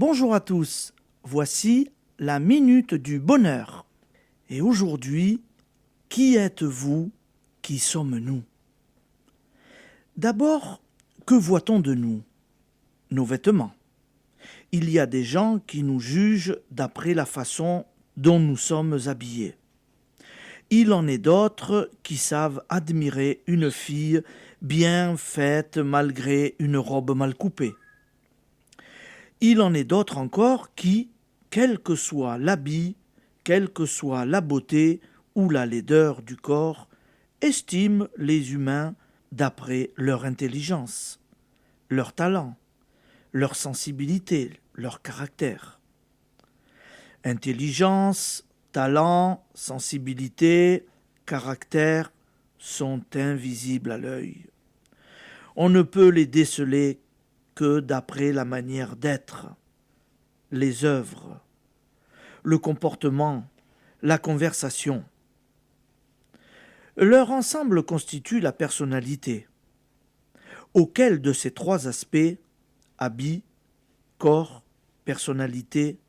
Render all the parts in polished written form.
Bonjour à tous, voici la minute du bonheur. Et aujourd'hui, qui êtes-vous, qui sommes-nous? D'abord, que voit-on de nous? Nos vêtements. Il y a des gens qui nous jugent d'après la façon dont nous sommes habillés. Il en est d'autres qui savent admirer une fille bien faite malgré une robe mal coupée. Il en est d'autres encore qui, quel que soit l'habit, quelle que soit la beauté ou la laideur du corps, estiment les humains d'après leur intelligence, leur talent, leur sensibilité, leur caractère. Intelligence, talent, sensibilité, caractère sont invisibles à l'œil. On ne peut les déceler que d'après la manière d'être, les œuvres, le comportement, la conversation. Leur ensemble constitue la personnalité. Auquel de ces trois aspects, habit, corps, personnalité,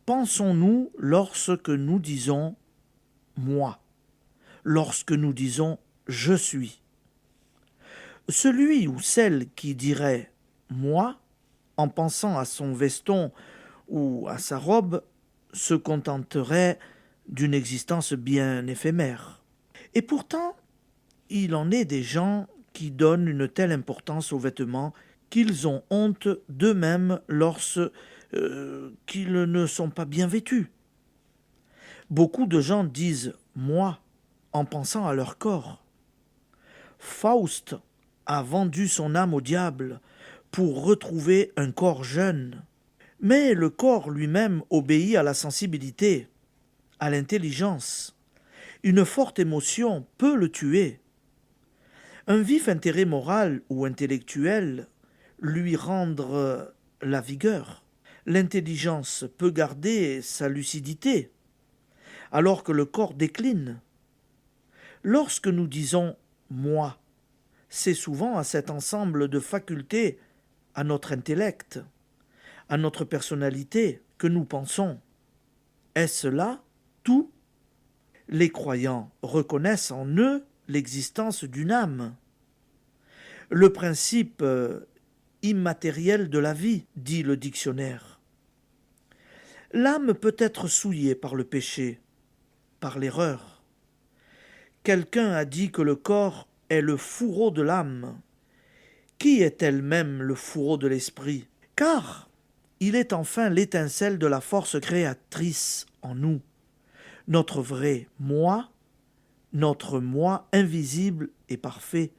pensons-nous lorsque nous disons « moi », lorsque nous disons « je suis ». Celui ou celle qui dirait « moi » en pensant à son veston ou à sa robe se contenterait d'une existence bien éphémère. Et pourtant, il en est des gens qui donnent une telle importance aux vêtements qu'ils ont honte d'eux-mêmes lorsqu'ils ne sont pas bien vêtus. Beaucoup de gens disent « moi » en pensant à leur corps. Faust a vendu son âme au diable pour retrouver un corps jeune. Mais le corps lui-même obéit à la sensibilité, à l'intelligence. Une forte émotion peut le tuer. Un vif intérêt moral ou intellectuel lui rendre la vigueur. L'intelligence peut garder sa lucidité, alors que le corps décline. Lorsque nous disons « moi », c'est souvent à cet ensemble de facultés, à notre intellect, à notre personnalité que nous pensons. Est-ce là tout? Les croyants reconnaissent en eux l'existence d'une âme. Le principe immatériel de la vie, dit le dictionnaire. L'âme peut être souillée par le péché, par l'erreur. Quelqu'un a dit que le corps est le fourreau de l'âme, qui est elle-même le fourreau de l'esprit, car il est enfin l'étincelle de la force créatrice en nous, notre vrai moi, notre moi invisible et parfait.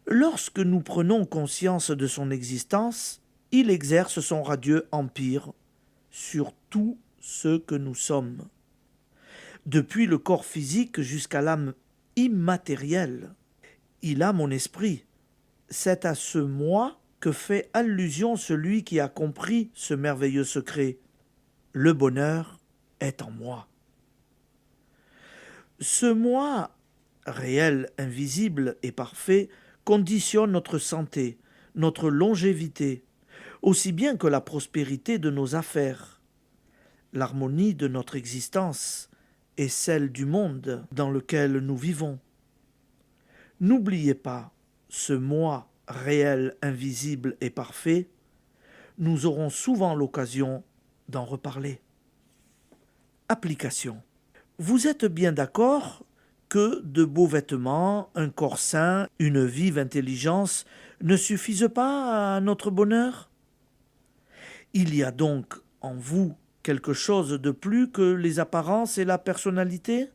Lorsque nous prenons conscience de son existence, il exerce son radieux empire sur tout ce que nous sommes. Depuis le corps physique jusqu'à l'âme immatérielle, il a mon esprit. C'est à ce moi que fait allusion celui qui a compris ce merveilleux secret. Le bonheur est en moi. Ce moi, réel, invisible et parfait, conditionne notre santé, notre longévité, aussi bien que la prospérité de nos affaires, l'harmonie de notre existence et celle du monde dans lequel nous vivons. N'oubliez pas ce moi réel, invisible et parfait, nous aurons souvent l'occasion d'en reparler. Application. Vous êtes bien d'accord que de beaux vêtements, un corps sain, une vive intelligence ne suffisent pas à notre bonheur? Il y a donc en vous quelque chose de plus que les apparences et la personnalité?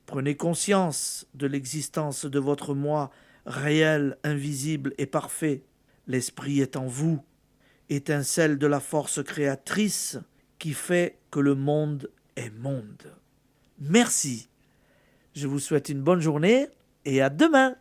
Prenez conscience de l'existence de votre moi réel, invisible et parfait. L'esprit est en vous, étincelle de la force créatrice qui fait que le monde est monde. Merci. Je vous souhaite une bonne journée et à demain.